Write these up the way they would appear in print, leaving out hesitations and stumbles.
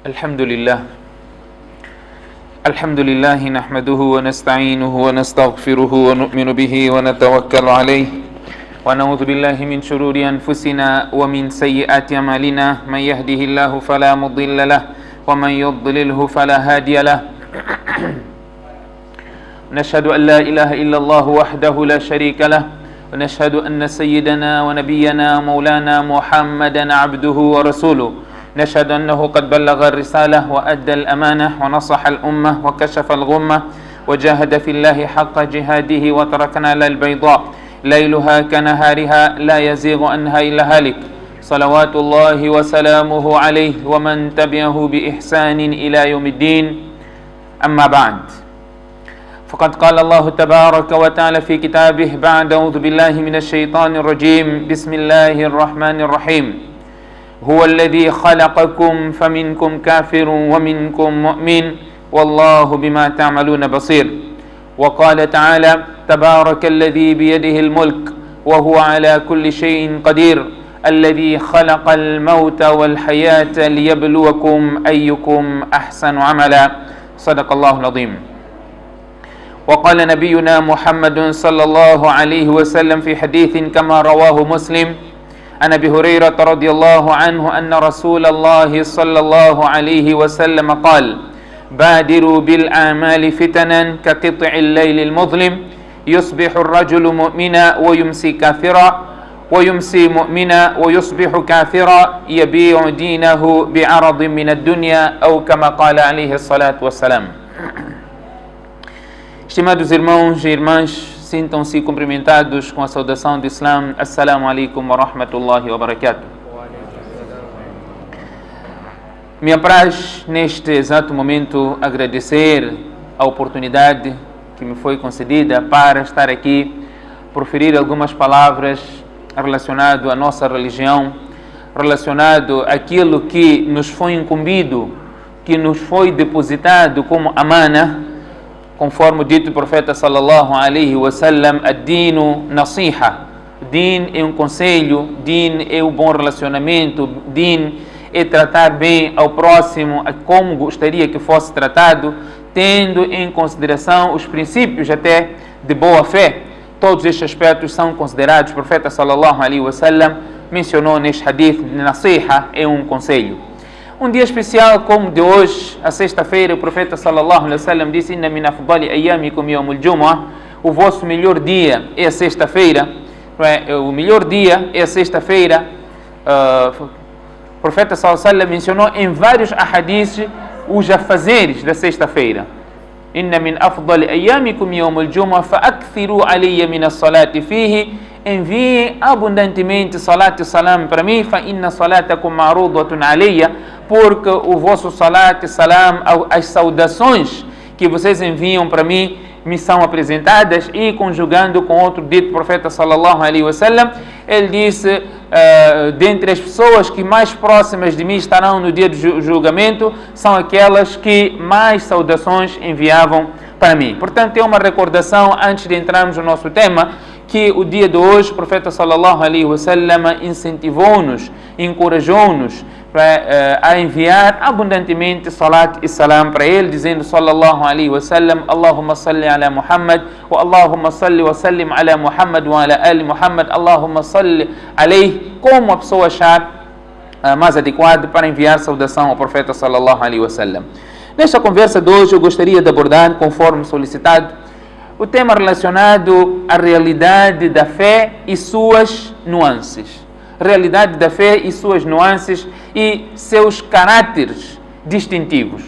الحمد لله نحمده ونستعينه ونستغفره ونؤمن به ونتوكل عليه ونعوذ بالله من شرور أنفسنا ومن سيئات أعمالنا من يهده الله فلا مضل له ومن يضلله فلا هادي له نشهد أن لا إله إلا الله وحده لا شريك له ونشهد أن سيدنا ونبينا مولانا محمدا عبده ورسوله نشهد أنه قد بلغ الرسالة وأدى الأمانة ونصح الأمة وكشف الغمة وجاهد في الله حق جهاده وتركنا على البيضاء ليلها كنهارها لا يزيغ عنها إلا هالك صلوات الله وسلامه عليه ومن تبعه بإحسان إلى يوم الدين أما بعد فقد قال الله تبارك وتعالى في كتابه بعد أعوذ بالله من الشيطان الرجيم بسم الله الرحمن الرحيم هو الذي خلقكم فمنكم كافر ومنكم مؤمن والله بما تعملون بصير وقال تعالى تبارك الذي بيده الملك وهو على كل شيء قدير الذي خلق الموت والحياة ليبلوكم أيكم أحسن عملا صدق الله العظيم وقال نبينا محمد صلى الله عليه وسلم في حديث كما رواه مسلم عن أبي هريرة رضي الله عنه أن رسول الله صلى الله عليه وسلم قال بادروا بالأعمال فتنا كقطع الليل المظلم يصبح الرجل مؤمنا ويمسي كافرا ويمسي مؤمنا ويصبح كافرا يبيع دينه بعرض من الدنيا أو كما قال عليه الصلاة والسلام. Estimados irmãos e irmãs, sintam-se cumprimentados com a saudação do Islã. Assalamu alaikum wa rahmatullahi wa barakatuh. Me apraz neste exato momento agradecer a oportunidade que me foi concedida para estar aqui, proferir algumas palavras relacionado à nossa religião, relacionado àquilo que nos foi incumbido, que nos foi depositado como amana. Conforme dito o profeta sallallahu alaihi wasallam, ad-dinu nasiha. Din é um conselho, din é um bom relacionamento, din é tratar bem ao próximo como gostaria que fosse tratado, tendo em consideração os princípios até de boa fé. Todos estes aspectos são considerados. O profeta sallallahu alaihi wasallam mencionou neste hadith, nasiha é um conselho. Um dia especial como de hoje, a sexta-feira, o profeta sallallahu alaihi wasallam disse: "Inna min afdali ayyamikum yawmul jumu'ah", o vosso melhor dia é a sexta-feira. O melhor dia é a sexta-feira. O profeta sallallahu alaihi wasallam mencionou em vários ahadiths os afazeres da sexta-feira. "Inna min afdali ayyamikum yawmul jumu'ah fa'akthiru alayya min as-salati fihi", enviem abundantemente salat e salam para mim, fa inna salatakum ma'rudatun alayya, porque o vosso salat e salam, as saudações que vocês enviam para mim, me são apresentadas. E conjugando com outro dito profeta sallallahu alaihi wasallam, ele disse, dentre as pessoas que mais próximas de mim estarão no dia do julgamento, são aquelas que mais saudações enviavam para mim. Portanto, é uma recordação, antes de entrarmos no nosso tema, que o dia de hoje o profeta sallallahu alaihi wasallam incentivou-nos, encorajou-nos a enviar abundantemente salat e salam para ele, dizendo sallallahu alaihi wasallam: Allahumma salli ala Muhammad wa Allahumma salli wa sallim ala Muhammad wa ala ali Muhammad, Allahumma salli alayhi, como a pessoa achar mais adequado para enviar saudação ao profeta sallallahu alaihi wasallam. Nesta conversa de hoje eu gostaria de abordar, conforme solicitado, o tema relacionado à realidade da fé e suas nuances. Realidade da fé e suas nuances e seus caráteres distintivos.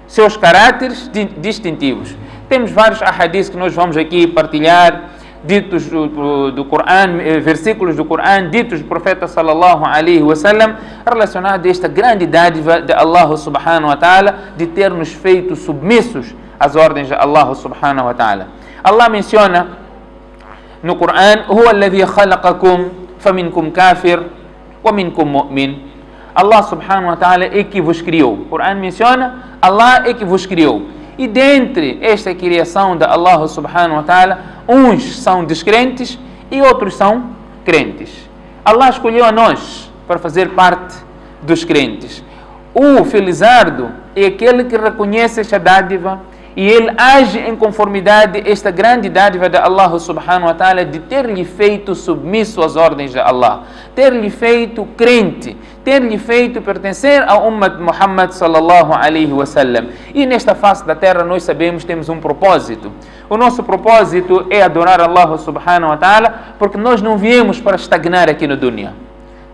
Seus caráteres distintivos. Temos vários ahadiths que nós vamos aqui partilhar, ditos do Coran, versículos do Coran, ditos do profeta sallallahu alaihi wasallam, relacionados a esta grande dádiva de Allah subhanahu wa ta'ala, de ter nos feito submissos às ordens de Allah subhanahu wa ta'ala. Allah menciona no Coran: "Huwa alladhi khalaqakum faminkum kafir wa minkum mu'min". Allah subhanahu wa ta'ala é que vos criou. O Coran menciona: Allah é que vos criou. E dentre esta criação de Allah subhanahu wa ta'ala, uns são descrentes e outros são crentes. Allah escolheu a nós para fazer parte dos crentes. O felizardo é aquele que reconhece esta dádiva e ele age em conformidade a esta grande dádiva de Allah subhanahu wa ta'ala de ter-lhe feito submisso às ordens de Allah, ter-lhe feito crente, ter-lhe feito pertencer ao Ummah de Muhammad sallallahu alaihi wasallam. E nesta face da terra nós sabemos que temos um propósito. O nosso propósito é adorar Allah subhanahu wa ta'ala, porque nós não viemos para estagnar aqui no dunya.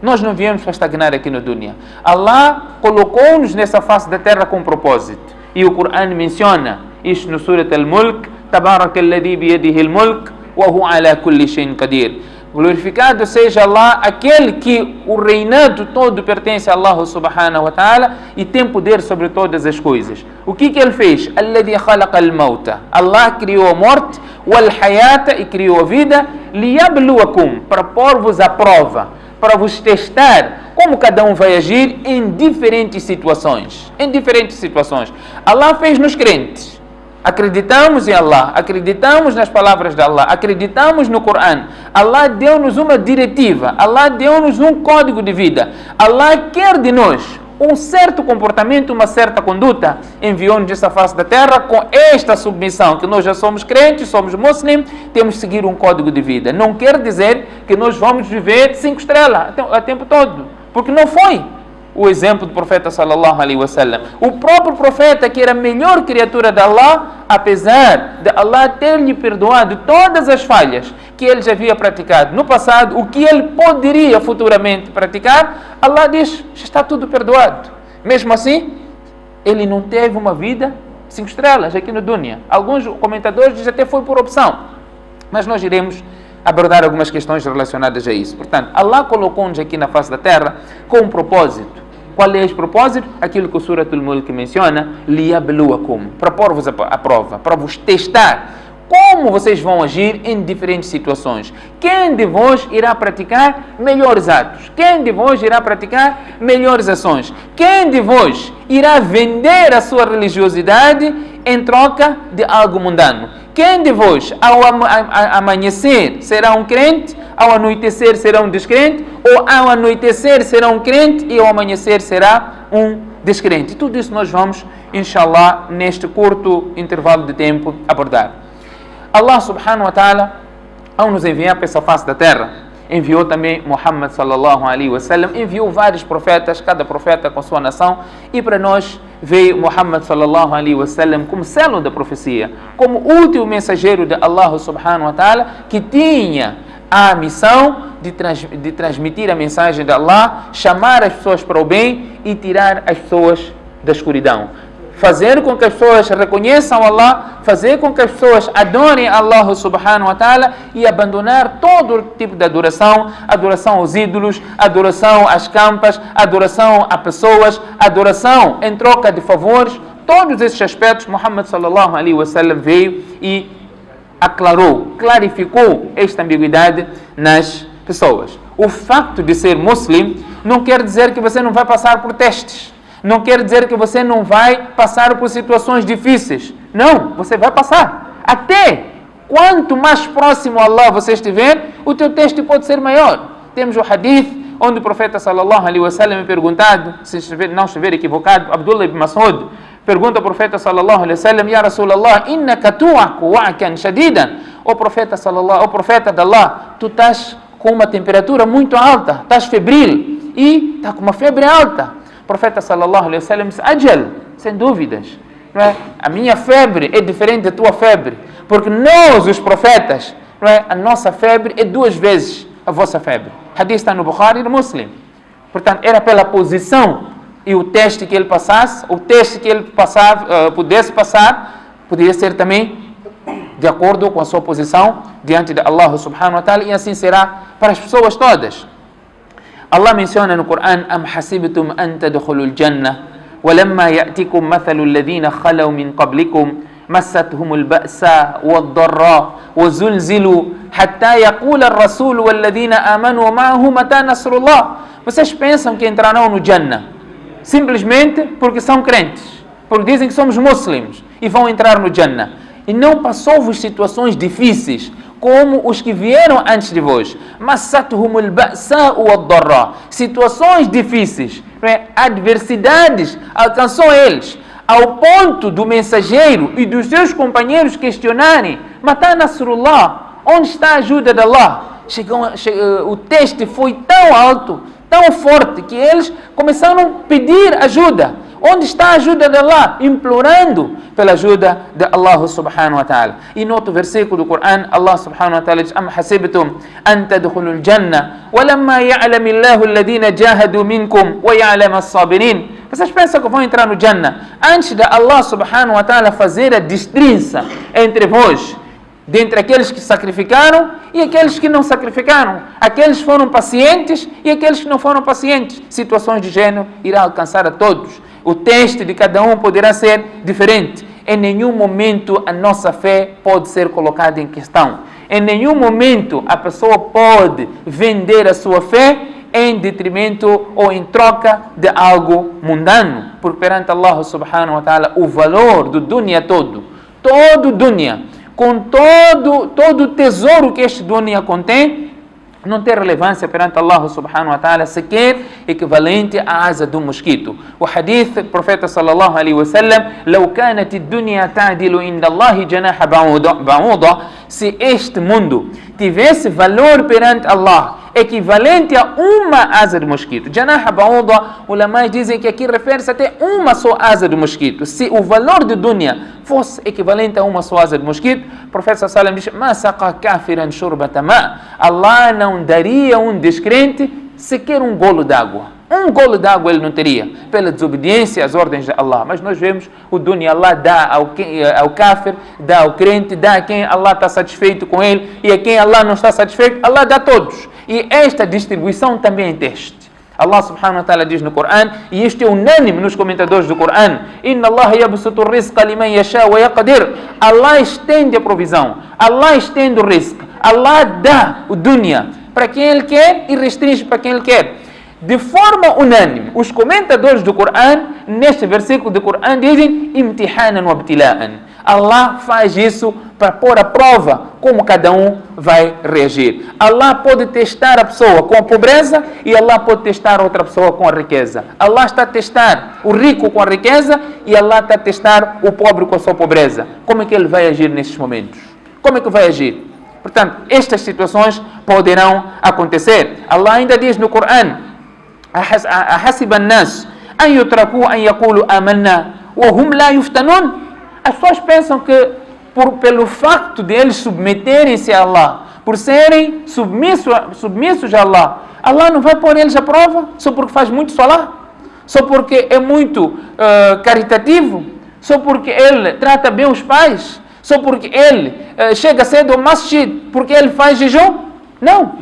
Nós não viemos para estagnar aqui no dunya. Allah colocou-nos nessa face da terra com um propósito. E o Corão menciona isto no Surat Al-Mulk: Tabarak alladhi biyadihi al-mulk wa huwa ala kulli shay'in qadir. Glorificado seja Allah, aquele que o reinado todo pertence a Allah subhanahu wa ta'ala e tem poder sobre todas as coisas. O que ele fez? Alladhi khalaqa al-mauta. Allah criou a morte, wal hayata, e criou a vida, liyabluwakum, para pôr-vos à prova, para vos testar como cada um vai agir em diferentes situações. Em diferentes situações. Allah fez-nos crentes. Acreditamos em Allah, acreditamos nas palavras de Allah, acreditamos no Corão. Allah deu-nos uma diretiva, Allah deu-nos um código de vida. Allah quer de nós um certo comportamento, uma certa conduta. Enviou-nos dessa face da terra com esta submissão, que nós já somos crentes, somos muslims, temos que seguir um código de vida. Não quer dizer que nós vamos viver 5 estrelas o tempo todo, porque não foi o exemplo do profeta sallallahu alaihi wasallam. O próprio profeta, que era a melhor criatura de Allah, apesar de Allah ter-lhe perdoado todas as falhas que ele já havia praticado no passado, o que ele poderia futuramente praticar, Allah diz: já está tudo perdoado. Mesmo assim, ele não teve uma vida 5 estrelas aqui no dunya. Alguns comentadores dizem até foi por opção, mas nós iremos abordar algumas questões relacionadas a isso. Portanto, Allah colocou-nos aqui na face da terra com um propósito. Qual é esse propósito? Aquilo que o Surat Al-Mulk menciona: liyabluwakum, para pôr-vos à prova, para vos testar como vocês vão agir em diferentes situações. Quem de vós irá praticar melhores atos? Quem de vós irá praticar melhores ações? Quem de vós irá vender a sua religiosidade em troca de algo mundano? Quem de vós, ao amanhecer, será um crente, ao anoitecer será um descrente, ou ao anoitecer será um crente e ao amanhecer será um descrente? Tudo isso nós vamos, inshallah, neste curto intervalo de tempo, abordar. Allah subhanahu wa ta'ala, ao nos enviar para essa face da terra, enviou também Muhammad sallallahu alaihi wasallam, enviou vários profetas, cada profeta com sua nação, e para nós veio Muhammad sallallahu alaihi wasallam como selo da profecia, como último mensageiro de Allah subhanahu wa ta'ala, que tinha a missão de transmitir a mensagem de Allah, chamar as pessoas para o bem e tirar as pessoas da escuridão. Fazer com que as pessoas reconheçam Allah, fazer com que as pessoas adorem Allah subhanahu wa ta'ala e abandonar todo tipo de adoração, adoração aos ídolos, adoração às campas, adoração a pessoas, adoração em troca de favores. Todos esses aspectos, Muhammad sallallahu alaihi wasallam veio e aclarou, clarificou esta ambiguidade nas pessoas. O facto de ser muslim não quer dizer que você não vai passar por testes. Não quer dizer que você não vai passar por situações difíceis. Não, você vai passar. Até quanto mais próximo a Allah você estiver, o teu teste pode ser maior. Temos o hadith onde o profeta sallallahu alaihi wasallam é perguntado, se não estiver equivocado, Abdullah ibn Mas'ud pergunta ao profeta sallallahu alaihi wasallam: Ya Rasulallah, innaka tu'aku wa'kan shadidan. O profeta de Allah, tu estás com uma temperatura muito alta, estás febril e está com uma febre alta. O profeta sallallahu alaihi wasallam disse: Ajal, sem dúvidas, não é? A minha febre é diferente da tua febre, porque nós, os profetas, não é? A nossa febre é 2 vezes a vossa febre. Hadith está no Bukhari e no Muslim. Portanto, era pela posição e o teste que ele passasse, o teste que ele pudesse passar, poderia ser também de acordo com a sua posição diante de Allah subhanahu wa ta'ala, e assim será para as pessoas todas. Allah menciona no Corão: Am hasibtum an tadkhulul jannah walamma ya'tikum mathalul ladhina khalaw min qablikum massathumul ba'sa wad-dharra wazulzilu hatta yaqula ar-rasul wal ladhina amanu ma'ahu mata nasrullah. Vocês pensam que entrarão no Jannah simplesmente porque são crentes, porque dizem que somos muslims e vão entrar no Jannah, e não passou-vos situações difíceis como os que vieram antes de vós. Massatuhumul ba'sa'u wad-dharra. Situações difíceis, adversidades alcançou eles, ao ponto do mensageiro e dos seus companheiros questionarem: Mata Nasrullah, onde está a ajuda de Allah? O teste foi tão alto, tão forte, que eles começaram a pedir ajuda. Onde está a ajuda de Allah? Implorando pela ajuda de Allah subhanahu wa ta'ala. E no outro versículo do Corão, Allah subhanahu wa ta'ala diz: Am hasibtum an tadkhulul janna wa lamma ya'lam Allahu alladhina jahadu minkum wa ya'lam as-sabirin. Vocês pensam que vão entrar no Jannah antes de Allah subhanahu wa ta'ala fazer a distinção entre vós, dentre aqueles que sacrificaram e aqueles que não sacrificaram, aqueles que foram pacientes e aqueles que não foram pacientes? Situações de gênero irá alcançar a todos. O teste de cada um poderá ser diferente. Em nenhum momento a nossa fé pode ser colocada em questão. Em nenhum momento a pessoa pode vender a sua fé em detrimento ou em troca de algo mundano. Porque perante Allah subhanahu wa ta'ala, o valor do dunya todo dunya, com todo o tesouro que este dunya contém, não tem relevância perante Allah subhanahu wa ta'ala, sequer equivalente à asa do mosquito. O hadith do profeta sallallahu alaihi wasallam: "Law kanat ad-dunya ta'dilu inda Allah janaha ba'uda", se este mundo tivesse valor perante Allah equivalente a uma asa de mosquito. Janaha ba'uda, ulamais dizem que aqui refere-se até uma só asa de mosquito. Se o valor de dunya fosse equivalente a uma só asa de mosquito, o profeta sallallahu alaihi wasallam diz: "Ma saqa kafiran shurbata ma", Allah não daria um descrente sequer um golo d'água. Um golo d'água ele não teria, pela desobediência às ordens de Allah. Mas nós vemos o dunya, Allah dá ao kafir, dá ao crente, dá a quem Allah está satisfeito com ele, e a quem Allah não está satisfeito, Allah dá a todos. E esta distribuição também é teste. Allah subhanahu wa ta'ala diz no Corão, e isto é unânime nos comentadores do Corão: Inna Allah yabsutu rizqa liman yasha wa yaqdir. Allah estende a provisão, Allah estende o rizq, Allah dá o dunya para quem ele quer e restringe para quem ele quer. De forma unânime, os comentadores do Corão, neste versículo do Corão, dizem: imtihanan wa ibtila'an. Allah faz isso para pôr à prova como cada um vai reagir. Allah pode testar a pessoa com a pobreza e Allah pode testar outra pessoa com a riqueza. Allah está a testar o rico com a riqueza e Allah está a testar o pobre com a sua pobreza. Como é que ele vai agir nesses momentos? Como é que vai agir? Portanto, estas situações poderão acontecer. Allah ainda diz no Corão: أحسب الناس أن يتركوا أن يقولوا آمنا وهم لا يفتنون. As pessoas pensam que pelo facto de eles submeterem-se a Allah, por serem submissos a Allah, Allah não vai pôr eles à prova só porque faz muito salah, só porque é muito caritativo, só porque ele trata bem os pais, só porque ele chega cedo ao masjid, porque ele faz jejum. Não.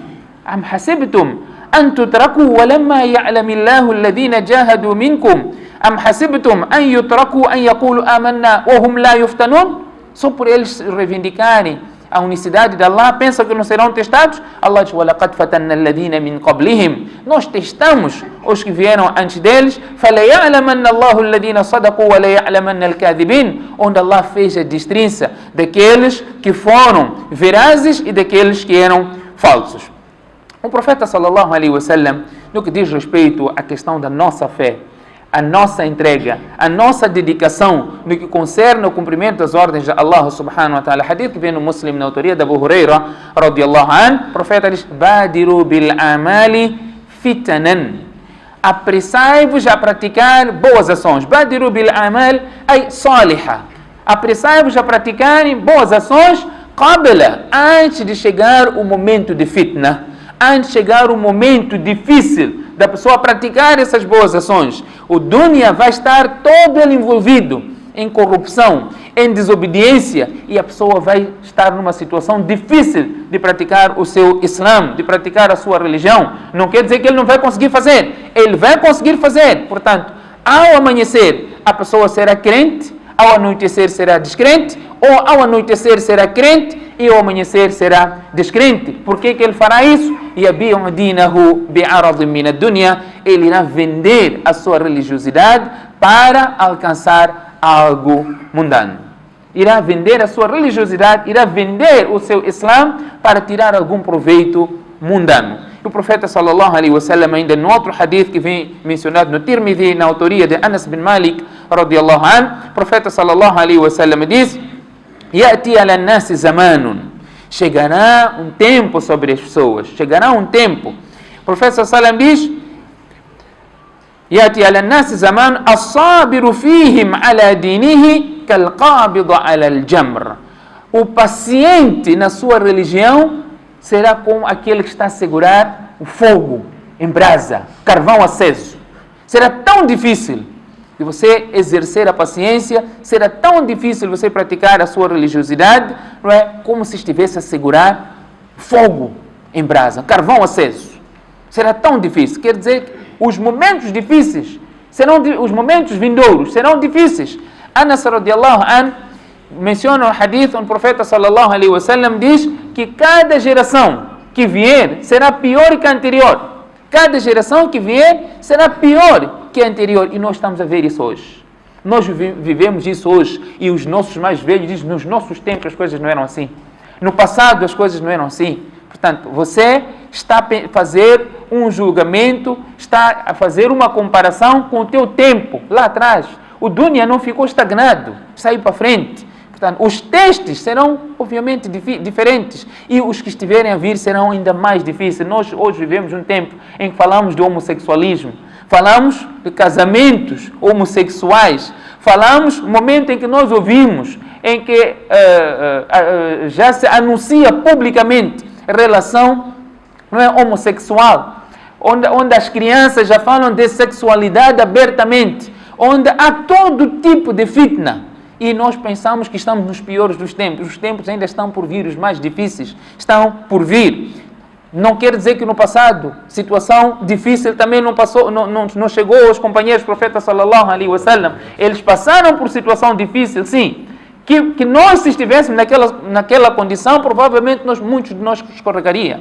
أم حسبتم أن تتركوا ولما يعلم الله الذين جاهدوا منكم أم حسبتم أن يتركوا أن يقولوا آمنا وهم لا يفتنون. Só por eles reivindicarem a unicidade de Allah, pensam que não serão testados. Allah diz: وَلَقَدْ فَتَنَّ الَّذِينَ مِنْ قَبْلِهِمْ. Nós testamos os que vieram antes deles. فَلَيَعْلَمَنَّ اللَّهُ الَّذِينَ صَدَقُوا وَلَيَعْلَمَنَّ الْكَاذِبِينَ. Onde Allah fez a distinção daqueles que foram verazes e daqueles que eram falsos. O profeta sallallahu alaihi wasallam, no que diz respeito à questão da nossa fé, a nossa entrega, a nossa dedicação no que concerne ao cumprimento das ordens de Allah subhanahu wa ta'ala, hadith que vem no Muslim na autoria de Abu Huraira radiyallahu anhu, o profeta diz: Badiru bil amali fitanan. Apressai-vos a praticar boas ações. Badiru bil amal ay saliha. Apressai-vos a praticarem boas ações qabla, antes de chegar o momento de fitna, antes de chegar o momento difícil da pessoa praticar essas boas ações. O dunya vai estar todo ele envolvido em corrupção, em desobediência, e a pessoa vai estar numa situação difícil de praticar o seu Islã, de praticar a sua religião. Não quer dizer que ele não vai conseguir fazer. Ele vai conseguir fazer. Portanto, ao amanhecer, a pessoa será crente, ao anoitecer será descrente, ou ao anoitecer será crente e ao amanhecer será descrente. Por que ele fará isso? يَبِيعُ دِينَهُ بِعَرَضٍ مِنَ الدُّنْيَا. Ele irá vender a sua religiosidade para alcançar algo mundano. irá vender a sua religiosidade, irá vender o seu Islã para tirar algum proveito mundano. E o profeta sallallahu alaihi wasallam, ainda no outro hadith que vem mencionado no Tirmidhi, na autoria de Anas bin Malik radiyallahu anhu, o profeta sallallahu alaihi wasallam diz: "Ya'ti ala an-nasi zamanun", chegará um tempo sobre as pessoas, chegará um tempo. O profeta sallallahu alaihi wasallam diz: "Ya'ti ala an-nasi zamanun as-sabiru fihim ala dinihi kal-qabid ala al-jamr". O paciente na sua religião será como aquele que está a segurar o fogo em brasa, carvão aceso. Será tão difícil de você exercer a paciência, será tão difícil você praticar a sua religiosidade, não é? Como se estivesse a segurar fogo em brasa, carvão aceso. Será tão difícil. Quer dizer que os momentos difíceis, os momentos vindouros serão difíceis. Anas radiyallahu anhu menciona o hadith onde o profeta sallallahu alaihi wasallam diz que cada geração que vier será pior que a anterior. Cada geração que vier será pior que a anterior. E nós estamos a ver isso hoje. Nós vivemos isso hoje. E os nossos mais velhos dizem: nos nossos tempos as coisas não eram assim. No passado as coisas não eram assim. Portanto, você está a fazer um julgamento, está a fazer uma comparação com o teu tempo lá atrás. O dunya não ficou estagnado, saiu para frente. Portanto, os testes serão, obviamente, diferentes e os que estiverem a vir serão ainda mais difíceis. Nós hoje vivemos um tempo em que falamos de homossexualismo, falamos de casamentos homossexuais, falamos no momento em que nós ouvimos, em que já se anuncia publicamente relação, não é, homossexual, onde as crianças já falam de sexualidade abertamente, onde há todo tipo de fitna. E nós pensamos que estamos nos piores dos tempos. Os tempos ainda estão por vir, os mais difíceis estão por vir. Não quer dizer que no passado, situação difícil também não chegou aos companheiros do profeta sallallahu alaihi wasallam. Eles passaram por situação difícil, sim. Que nós, se estivéssemos naquela condição, provavelmente muitos de nós escorregaria.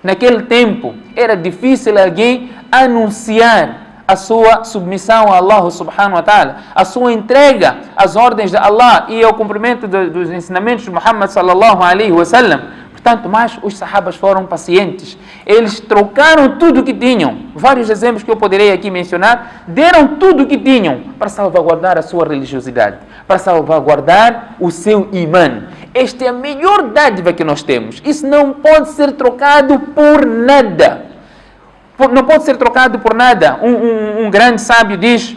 Naquele tempo, era difícil alguém anunciar a sua submissão a Allah subhanahu wa ta'ala, a sua entrega às ordens de Allah e ao cumprimento dos ensinamentos de Muhammad sallallahu alaihi wasallam. Portanto, mas os sahabas foram pacientes. Eles trocaram tudo o que tinham. Vários exemplos que eu poderei aqui mencionar, deram tudo o que tinham para salvaguardar a sua religiosidade, para salvaguardar o seu imã. Esta é a melhor dádiva que nós temos. Isso não pode ser trocado por nada. Não pode ser trocado por nada. Um grande sábio diz: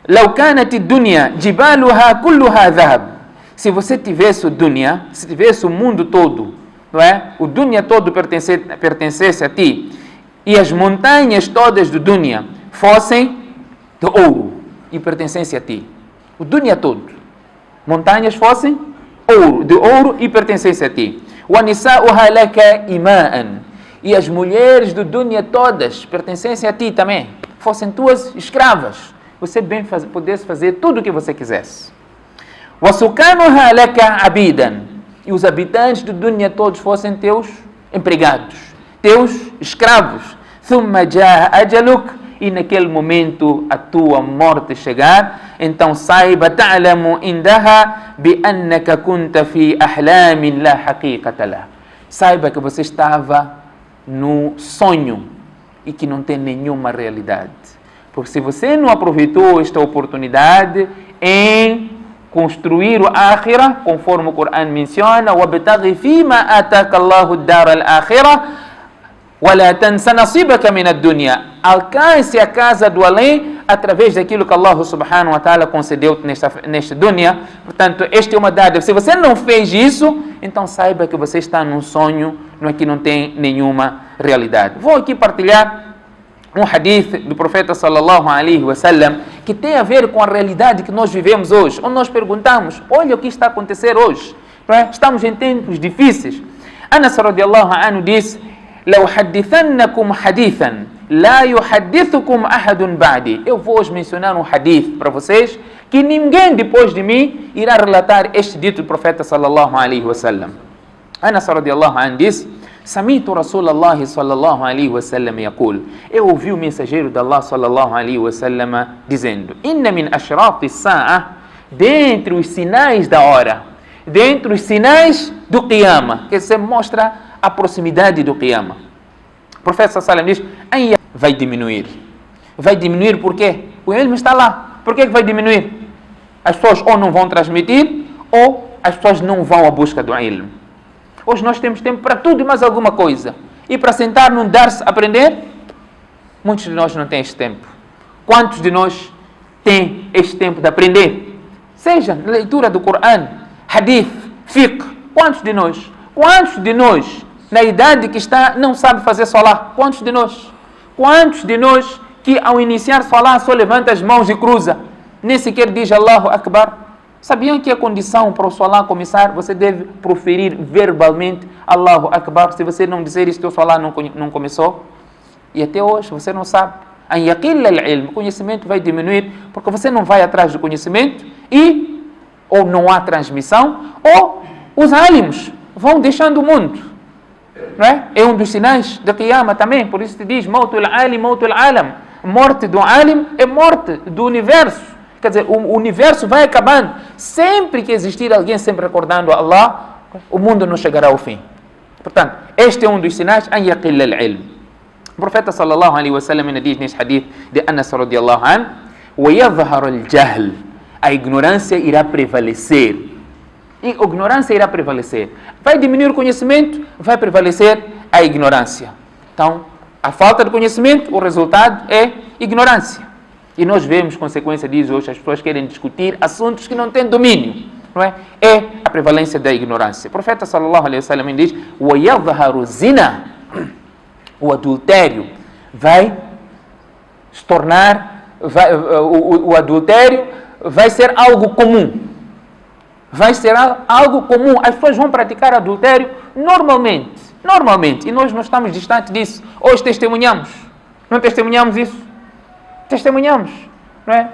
"Lau kanat ad-dunya jibaluha kulluha dhahab". Se você tivesse o dunya, se tivesse o mundo todo, não é? O dunya todo pertencesse a ti e as montanhas todas do dunya fossem de ouro e pertencessem a ti. O dunya todo. Montanhas fossem de ouro e pertencessem a ti. "Wa nisa'uha laka ima'an". E as mulheres do dunya todas pertencessem a ti também, fossem tuas escravas, você bem pudesse fazer tudo o que você quisesse. وَسُكَانُهَا لَكَ عَبِيدًا. E os habitantes do dunya todos fossem teus empregados, teus escravos. ثُمَّ جَاءَ أَجَلُكَ. E naquele momento a tua morte chegar, então saiba تَعْلَمُ إِنْدَهَا بِأَنَّكَ كُنْتَ فِي أَحْلَامٍ لَا حَقِيقَةَ لَهَا. Saiba que você estava no sonho e que não tem nenhuma realidade. Porque se você não aproveitou esta oportunidade em construir o Akhirah, conforme o Corão menciona: وَابْتَغِ فِيمَا آتَاكَ اللَّهُ الدَّارَ الْآخِرَةَ وَلَا تَنْسَ نَصِيبَكَ مِنَ الدُّنْيَا. Alcance a casa do além através daquilo que Allah subhanahu wa ta'ala concedeu neste dunya. Portanto, esta é uma dádiva. Se você não fez isso, então saiba que você está num sonho, que não tem nenhuma realidade. Vou aqui partilhar um hadith do profeta sallallahu alaihi wasallam que tem a ver com a realidade que nós vivemos hoje, onde nós perguntamos: olha o que está a acontecer hoje, não é? Estamos em tempos difíceis. Anas radiyallahu anhu disse: "Lau hadithannakum hadithan la yuhaddithukum ahadun ba'di". Eu vou hoje mencionar um hadith para vocês que ninguém depois de mim irá relatar este dito do profeta sallallahu alaihi wasallam. Anas radiyallahu anhu disse: "Sami'tu Rasulullah sallallahu alaihi wasallam yaqul". Eu ouvi o mensageiro de Allah sallallahu alaihi wasallam dizendo: "Inna min ashrati as-sa'a dentre os sinais da hora, dentre os sinais do Qiyamah, que se mostra a proximidade do Qiyamah. O profeta sallallahu alaihi wasallam diz, vai diminuir. Vai diminuir por quê? O ilm está lá. Por que vai diminuir? As pessoas ou não vão transmitir, ou as pessoas não vão à busca do ilm. Hoje nós temos tempo para tudo e mais alguma coisa. E para sentar num dar-se aprender, muitos de nós não têm este tempo. Quantos de nós têm este tempo de aprender? Seja leitura do Coran, hadith, fiqh. Quantos de nós? Quantos de nós, na idade que está, não sabe fazer salah? Quantos de nós? Quantos de nós que ao iniciar salah só levanta as mãos e cruza? Nem sequer diz Allahu Akbar. Sabiam que a condição para o salah começar, você deve proferir verbalmente Allahu Akbar. Se você não dizer isso, o salah não começou. E até hoje você não sabe. O conhecimento vai diminuir porque você não vai atrás do conhecimento e ou não há transmissão ou os alimos vão deixando o mundo. Não é? É um dos sinais da Qiyamah também. Por isso te diz Mautul alim, Mautul alam. Morte do alim é morte do universo. Quer dizer, o universo vai acabando. Sempre que existir alguém sempre recordando a Allah, o mundo não chegará ao fim. Portanto, este é um dos sinais. O profeta sallallahu alaihi wasallam diz neste hadith de Anas radiallahu anhu, وَيَظْهَرُ الْجَهْلِ, a ignorância irá prevalecer. E a ignorância irá prevalecer. Vai diminuir o conhecimento, vai prevalecer a ignorância. Então, a falta de conhecimento, o resultado é ignorância. E nós vemos consequência disso hoje, as pessoas querem discutir assuntos que não têm domínio. Não é? É a prevalência da ignorância. O profeta sallallahu alaihi wasallam diz, وَيَظْهَرُ الزِّنَا, o adultério vai se tornar, o adultério vai ser algo comum. Vai ser algo comum. As pessoas vão praticar adultério normalmente. Normalmente. E nós não estamos distantes disso. Hoje testemunhamos. Não testemunhamos isso? Testemunhamos. Não é?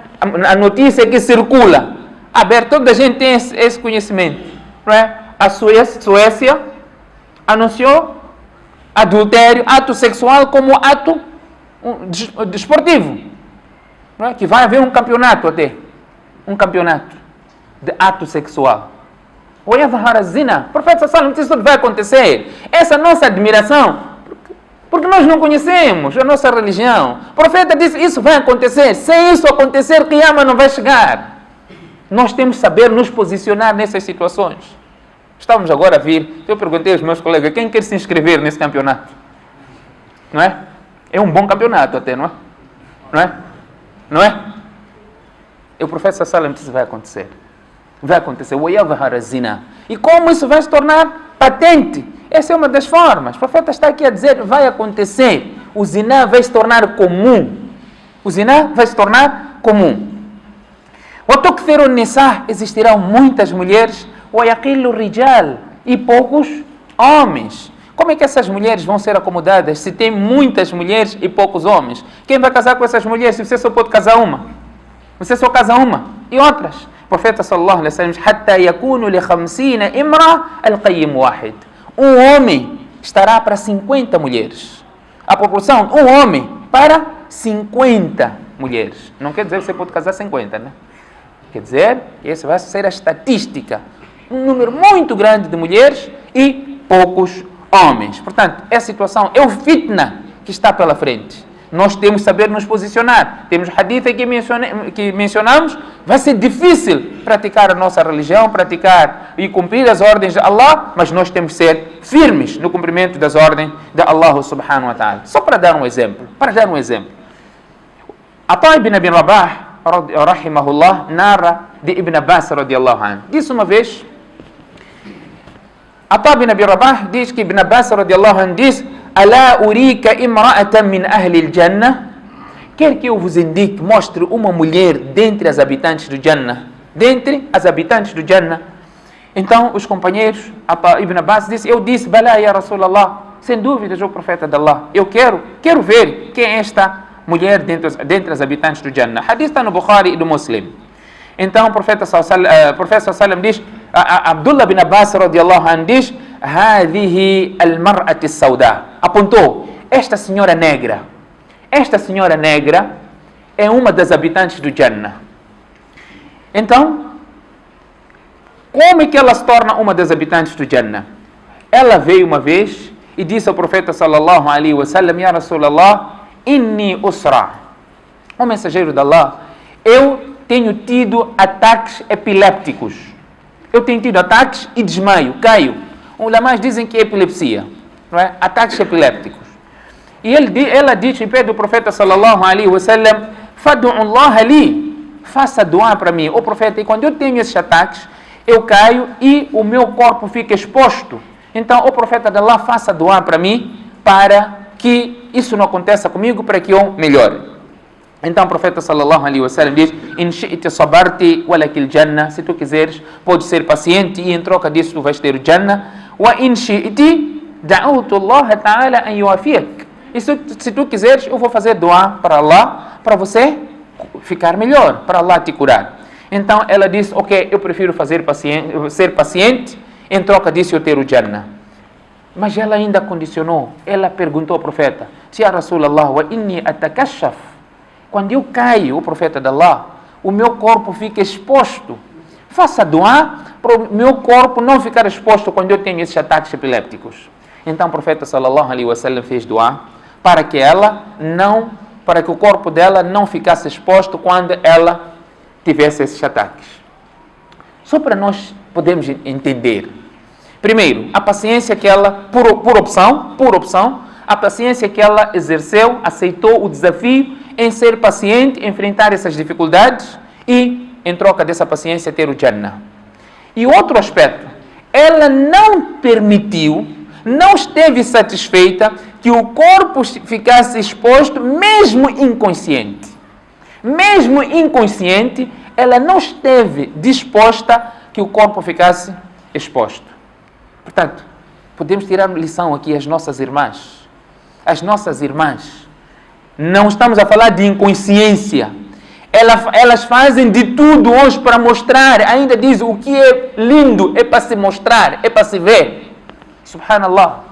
A notícia que circula. Aberto, toda a gente tem esse conhecimento. Não é? A Suécia anunciou adultério, ato sexual como ato desportivo. Não é? Que vai haver um campeonato até. Um campeonato de ato sexual. O profeta sallallahu disse que isso vai acontecer. Essa nossa admiração, porque nós não conhecemos a nossa religião. O profeta disse que isso vai acontecer. Sem isso acontecer, Qiyamah não vai chegar. Nós temos que saber nos posicionar nessas situações. Estamos agora a vir. Eu perguntei aos meus colegas, quem quer se inscrever nesse campeonato? Não é? É um bom campeonato até, não é? Não é? Não é? E o profeta sallallahu disse que vai acontecer. Vai acontecer. E como isso vai se tornar patente? Essa é uma das formas. O profeta está aqui a dizer, vai acontecer. O zina vai se tornar comum. O zina vai se tornar comum. Existirão muitas mulheres. E poucos homens. Como é que essas mulheres vão ser acomodadas se tem muitas mulheres e poucos homens? Quem vai casar com essas mulheres se você só pode casar uma? Você só casa uma. E outras? O profeta sallallahu alaihi wasallam diz, حتى يكون ل50 امرأة القيم واحد. Um homem estará para 50 mulheres. A proporção, um homem para 50 mulheres. Não quer dizer que você pode casar 50, né? Quer dizer, essa vai ser a estatística. Um número muito grande de mulheres e poucos homens. Portanto, essa situação é o fitna que está pela frente. Nós temos que saber nos posicionar. Temos hadith que mencionamos. Vai ser difícil praticar a nossa religião, praticar e cumprir as ordens de Allah, mas nós temos que ser firmes no cumprimento das ordens de Allah subhanahu wa ta'ala. Só para dar um exemplo. Ata ibn Abi Rabah, rahimahullah, narra de Ibn Abbas radiallahu anhu. Disse uma vez, Ata ibn Abi Rabah diz que Ibn Abbas radiallahu anhu diz, Alá urika imra'atan min ahli al-jannah. Quer que eu vos indique, mostre uma mulher dentre as habitantes do Jannah. Dentre as habitantes do Jannah. Então, os companheiros, Ibn Abbas disse, eu disse, Balá ya Rasulallah, sem dúvidas, o profeta de Allah. Eu quero ver quem é esta mulher dentre as habitantes do Jannah. Hadith está no Bukhari e no Muslim. Então, o profeta sallallahu diz, Abdullah bin Abbas radiallahu anhu diz, هذه المرأة السوداء. Apontou, esta senhora negra é uma das habitantes do Jannah. Então, Como é que ela se torna uma das habitantes do Jannah? Ela veio uma vez e disse ao profeta sallallahu alaihi wasallam: Ya Rasulallah, inni usra. O mensageiro de Allah, eu tenho tido ataques epilépticos. Eu tenho tido ataques e desmaio, caio. Os ulamás dizem que é epilepsia, não é? Ataques epilépticos. E ela disse, pede o profeta sallallahu alaihi wasallam: Fad'u Allah li, faça dua para mim. O profeta, e quando eu tenho esses ataques, eu caio e o meu corpo fica exposto. Então, o profeta de Allah, faça dua para mim, para que isso não aconteça comigo, para que eu melhore. Então, o profeta sallallahu alaihi wasallam diz: In shi'ti sabarti walakil jannah. Se tu quiseres, pode ser paciente e em troca disso tu vais ter o Jannah. Wa in shi'ti da'utu Allah ta'ala an yuafiak. E se tu quiseres, eu vou fazer dua para Allah, para você ficar melhor, para Allah te curar. Então, ela disse: ok, eu prefiro ser paciente, em troca disso eu ter o Jannah. Mas ela ainda condicionou. Ela perguntou ao profeta: Ya Rasulallah, wa inni atakashaf. Quando eu caio, o profeta de Allah, o meu corpo fica exposto. Faça dua para o meu corpo não ficar exposto quando eu tenho esses ataques epilépticos. Então o profeta sallallahu alaihi wasallam fez dua para que o corpo dela não ficasse exposto quando ela tivesse esses ataques. Só para nós podermos entender. Primeiro, a paciência que ela, por opção, a paciência que ela exerceu, aceitou o desafio em ser paciente, enfrentar essas dificuldades e, em troca dessa paciência, ter o Jannah. E outro aspecto, ela não esteve satisfeita que o corpo ficasse exposto, mesmo inconsciente. Mesmo inconsciente, ela não esteve disposta que o corpo ficasse exposto. Portanto, podemos tirar lição aqui às nossas irmãs. As nossas irmãs. Não estamos a falar de inconsciência. Elas fazem de tudo hoje para mostrar. Ainda diz o que é lindo, é para se mostrar, é para se ver. Subhanallah.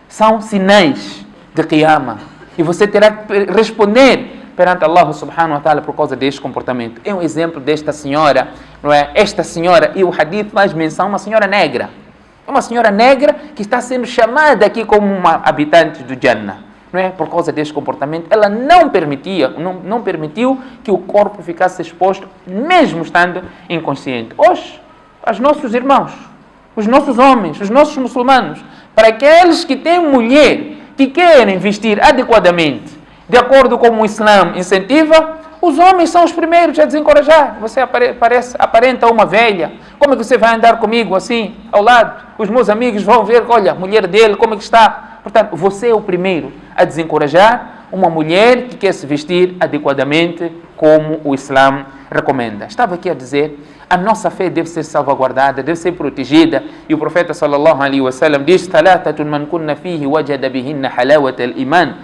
São sinais de Qiyamah. E você terá que responder perante Allah subhanahu wa ta'ala por causa deste comportamento. É um exemplo desta senhora, não é? Esta senhora, e o hadith faz menção a uma senhora negra. É uma senhora negra que está sendo chamada aqui como uma habitante do Jannah. Não é? Por causa deste comportamento, ela não permitiu que o corpo ficasse exposto, mesmo estando inconsciente. Hoje, os nossos irmãos, os nossos homens, os nossos muçulmanos, para aqueles que têm mulher, que querem vestir adequadamente, de acordo com o Islã incentiva, os homens são os primeiros a desencorajar. Você aparenta uma velha. Como é que você vai andar comigo assim, ao lado? Os meus amigos vão ver, olha, a mulher dele, como é que está? Portanto, você é o primeiro a desencorajar uma mulher que quer se vestir adequadamente como o Islã recomenda. Estava aqui a dizer, a nossa fé deve ser salvaguardada, deve ser protegida. E o profeta sallallahu alaihi wasallam diz: "Thalathatun man kunna fihi wajada bihinna halawata al-iman."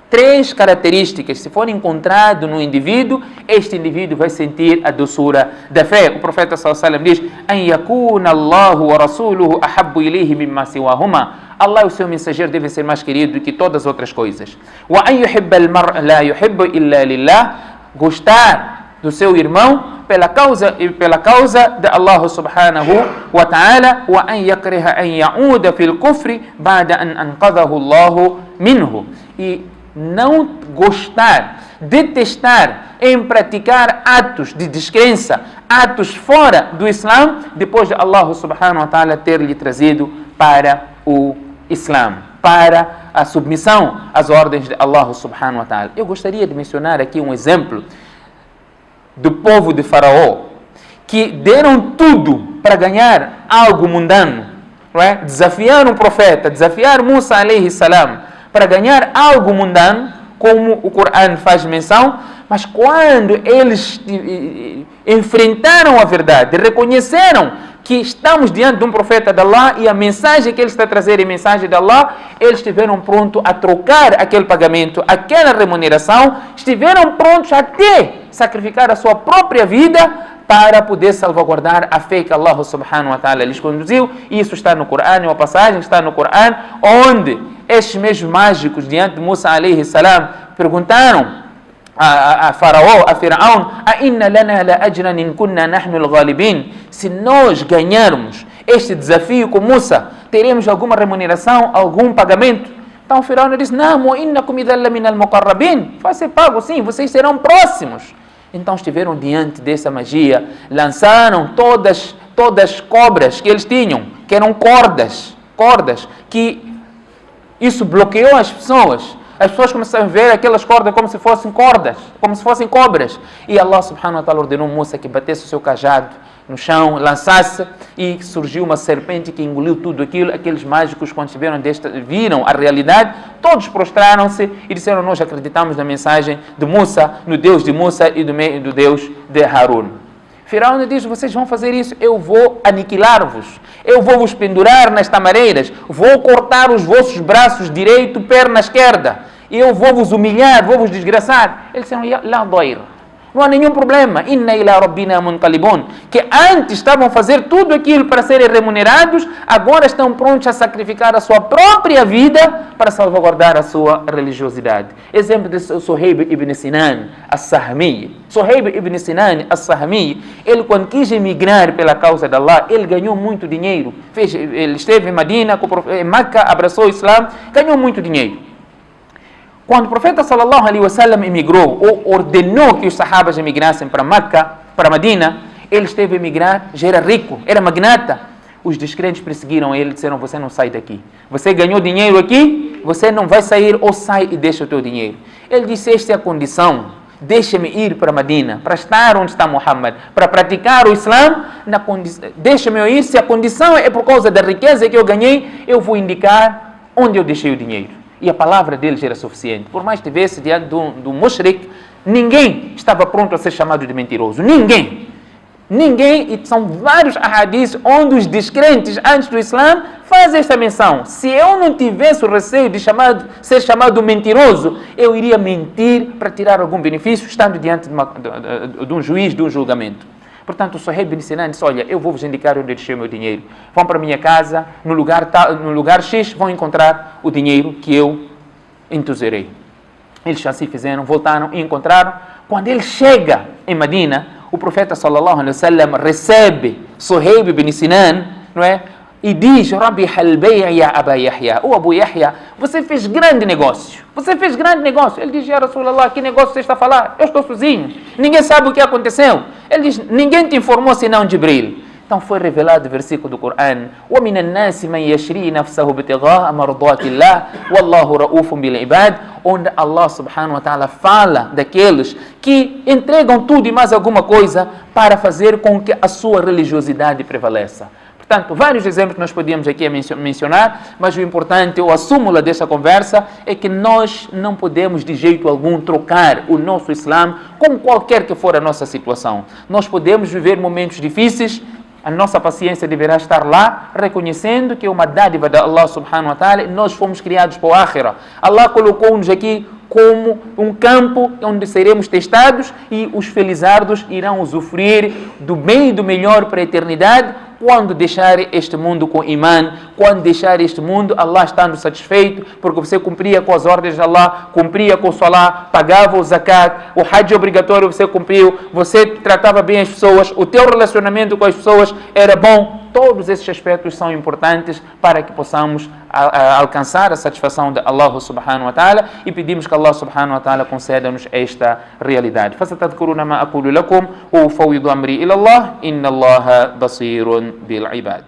Três características, se forem encontradas no indivíduo, este indivíduo vai sentir a doçura da fé. O profeta sallallahu alaihi wasallam diz: "An yakuna Allahu wa rasuluhu ahabbu ilayhi mimma siwahuma." Allah e o seu mensageiro devem ser mais queridos do que todas as outras coisas. "Wa an yuhibba al-mar'a la yuhibbu illa lillah." Gostar do seu irmão pela causa de Allah subhanahu wa ta'ala. "Wa an yakriha an ya'uda fil kufri ba'da an anqadhahu Allah minhu." E não gostar, detestar em praticar atos de descrença, atos fora do Islã, depois de Allah subhanahu wa ta'ala ter lhe trazido para o Islã, para a submissão às ordens de Allah subhanahu wa ta'ala. Eu gostaria de mencionar aqui um exemplo do povo de Faraó, que deram tudo para ganhar algo mundano, não é? Desafiaram o profeta, desafiaram Musa alayhi salam, para ganhar algo mundano, como o Corão faz menção, mas quando eles enfrentaram a verdade, reconheceram que estamos diante de um profeta de Allah e a mensagem que ele está a trazer é a mensagem de Allah, eles estiveram prontos a trocar aquele pagamento, aquela remuneração, estiveram prontos até sacrificar a sua própria vida para poder salvaguardar a fé que Allah subhanahu wa ta'ala lhes conduziu. Isso está no Corão, é uma passagem que está no Corão, onde estes mesmos mágicos diante de Musa alayhi salam perguntaram a Faraó, a Firaun, a inna lana la ajran in kunna nahnu al-ghalibin. Se nós ganharmos este desafio com Musa, teremos alguma remuneração, algum pagamento? Então o Firaun disse, não, innakum idhan min al-muqarrabin. Vai ser pago sim, vocês serão próximos. Então estiveram diante dessa magia, lançaram todas as cobras que eles tinham, que eram cordas, que isso bloqueou as pessoas. As pessoas começaram a ver aquelas cordas como se fossem cobras. E Allah subhanahu wa ta'ala ordenou Musa que batesse o seu cajado no chão, lançasse, e surgiu uma serpente que engoliu tudo aquilo. Aqueles mágicos, quando viram a realidade, todos prostraram-se e disseram, nós acreditamos na mensagem de Musa, no Deus de Musa e do Deus de Harun. Firaun diz, vocês vão fazer isso, eu vou aniquilar-vos, eu vou vos pendurar nas tamareiras, vou cortar os vossos braços direito, perna esquerda, eu vou vos humilhar, vou vos desgraçar. Eles disseram, la doir, não há nenhum problema, inna ila rabbina munqalibun, que antes estavam a fazer tudo aquilo para serem remunerados, agora estão prontos a sacrificar a sua própria vida para salvaguardar a sua religiosidade. Exemplo de Suhaib ibn Sinan as-Sahmi. Suhaib ibn Sinan as-Sahmi, ele quando quis emigrar pela causa de Allah, ele ganhou muito dinheiro. Ele esteve em Medina, em Meca, abraçou o Islã, ganhou muito dinheiro. Quando o profeta sallallahu alaihi wasallam emigrou, ou ordenou que os sahabas emigrassem para Meca, para Medina, ele esteve a emigrar, já era rico, era magnata. Os descrentes perseguiram ele e disseram, você não sai daqui. Você ganhou dinheiro aqui, você não vai sair, ou sai e deixa o teu dinheiro. Ele disse, esta é a condição, deixa-me ir para Medina, para estar onde está Muhammad, para praticar o Islã, deixa-me ir, se a condição é por causa da riqueza que eu ganhei, eu vou indicar onde eu deixei o dinheiro. E a palavra deles era suficiente. Por mais que estivesse diante do mushrik, ninguém estava pronto a ser chamado de mentiroso. Ninguém, e são vários ahadis onde os descrentes antes do Islã fazem esta menção. Se eu não tivesse o receio de ser chamado mentiroso, eu iria mentir para tirar algum benefício, estando diante de um juiz, de um julgamento. Portanto, o Suhaib ibn Sinan disse, olha, eu vou vos indicar onde eu deixei o meu dinheiro. Vão para a minha casa, no lugar X, vão encontrar o dinheiro que eu entuzerei. Eles assim fizeram, voltaram e encontraram. Quando ele chega em Medina, o profeta sallallahu alaihi wasallam recebe Suhaib ibn Sinan, não é? E diz, Rabbi halbay'a ya Aba Yahya, o Abu Yahya, você fez grande negócio. Ele diz, Ya Rasulallah, que negócio você está a falar? Eu estou sozinho, ninguém sabe o que aconteceu. Ele diz, ninguém te informou senão Jibril. Então foi revelado o versículo do Coran, وَمِنَ النَّاسِ مَنْ يَشْرِي نَفْسَهُ بِتِغَاءَ مَرْضَاتِ اللَّهِ وَاللَّهُ رَؤُوفٌ بِالْعِبَادِ, onde Allah subhanahu wa ta'ala fala daqueles que entregam tudo e mais alguma coisa para fazer com que a sua religiosidade prevaleça. Portanto, vários exemplos nós podíamos aqui mencionar, mas o importante, ou a súmula dessa conversa, é que nós não podemos de jeito algum trocar o nosso Islã com qualquer que for a nossa situação. Nós podemos viver momentos difíceis, a nossa paciência deverá estar lá, reconhecendo que é uma dádiva de Allah subhanahu wa ta'ala, nós fomos criados para o Akhira. Allah colocou-nos aqui como um campo onde seremos testados e os felizardos irão usufruir do bem e do melhor para a eternidade. Quando deixar este mundo com imã, quando deixar este mundo, Allah estando satisfeito, porque você cumpria com as ordens de Allah, cumpria com o salah, pagava o zakat, o hajj obrigatório você cumpriu, você tratava bem as pessoas, o teu relacionamento com as pessoas era bom. Todos esses aspectos são importantes para que possamos alcançar a satisfação de Allah subhanahu wa ta'ala, e pedimos que Allah subhanahu wa ta'ala conceda-nos esta realidade. فَسَتَذْكُرُونَ مَا أَقُولُ لَكُمْ وَأُفَوِّضُ أَمْرِي إِلَى اللَّهِ إِنَّ اللَّهَ بَصِيرٌ بِالْعِبَادِ.